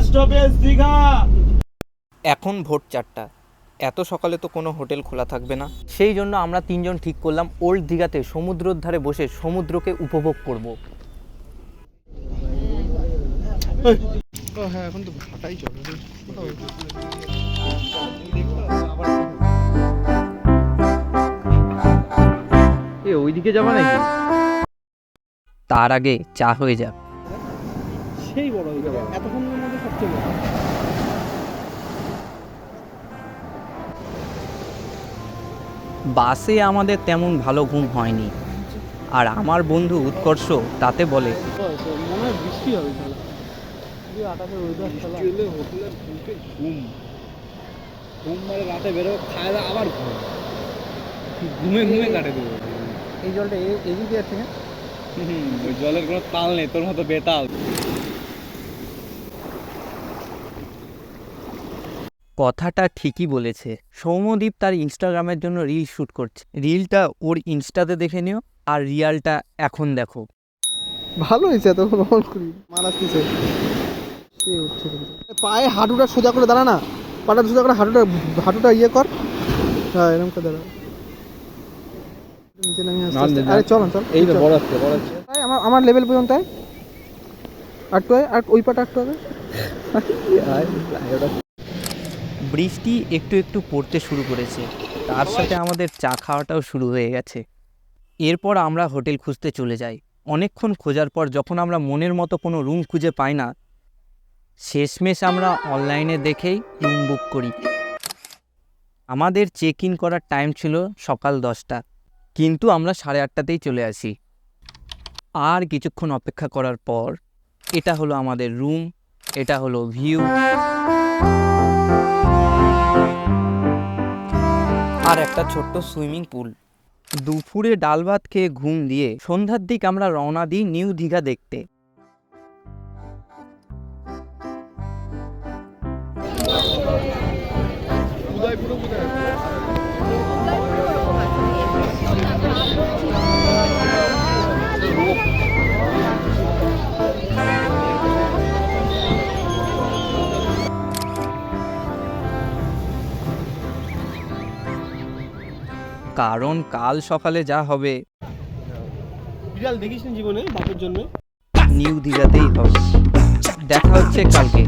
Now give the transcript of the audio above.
Stoppage Digha. এখন ভোর 4টা, এত সকালে তো কোনো হোটেল খোলা থাকবে না। সেই জন্য আমরা তিনজন ঠিক করলাম ওল্ড দীঘাতে সমুদ্রের ধারে বসে সমুদ্রকে উপভোগ করব। হ্যাঁ, এখন তো ফাটাই চলে। ওইদিকে যাবা নাকি? তার আগে চা হয়ে যাক। সেই বড় এতক্ষণের মধ্যে সবচেয়ে বড়। বাসে আমাদের তেমন ভালো ঘুম হয়নি, আর আমার বন্ধু উৎকর্ষ তাতে বলে মনে হয় বৃষ্টি হবে। হোটেলে ঢুকে ঘুম মারে, রাতে বেরোবো, খায় দাওয়া আবার ঘুম, ঘুমে ঘুমে কাটে দেবো। এই জলটা এদিকে আছে না? ওই জলের কোনো তাল নেই, তোর মতো বেতাল। কথাটা ঠিকই বলেছে। সৌম্যদীপ তার ইনস্টাগ্রামের জন্য রিল শ্যুট করছে। রিলটা ওর ইনস্টাতে দেখে নিও, আর রিয়ালটা এখন দেখো। ভালো হয়েছে, এত রহন করি মার আসতেছে। সে উঠছে কিন্তু পায়ে হাঁটুটা সোজা করে দাঁড়া না, পাটা সোজা করে হাঁটুটা ইয়ে কর। হ্যাঁ, এরকম করে দাঁড়া। নিচে নামিয়ে আসতে। আরে চল চল, এই তো বড় হচ্ছে। আমার লেভেল পর্যন্ত আয়। আটটু আয়, আর ওই পাটা আটটু হবে। বৃষ্টি একটু একটু পড়তে শুরু করেছে, তার সাথে আমাদের চা খাওয়াটাও শুরু হয়ে গেছে। এরপর আমরা হোটেল খুঁজতে চলে যাই। অনেকক্ষণ খোঁজার পর যখন আমরা মনের মতো কোনো রুম খুঁজে পাই না, শেষমেশ আমরা অনলাইনে দেখেই রুম বুক করি। আমাদের চেক ইন করার টাইম ছিল সকাল 10টা, কিন্তু আমরা 8:30তেই চলে আসি। আর কিছুক্ষণ অপেক্ষা করার পর এটা হলো আমাদের রুম, এটা হলো ভিউ, আর একটা ছোট্ট সুইমিং পুল। দুপুরে ডাল ভাত খেয়ে ঘুম দিয়ে সন্ধ্যার দিক আমরা রওনা দিই নিউ দীঘা দেখতে। কারণ কাল সকালে যা হবে বিড়াল দেখিস না জীবনে, বাপের জন্য। নিউ দীঘাতেই হবে। দেখা হচ্ছে কালকে।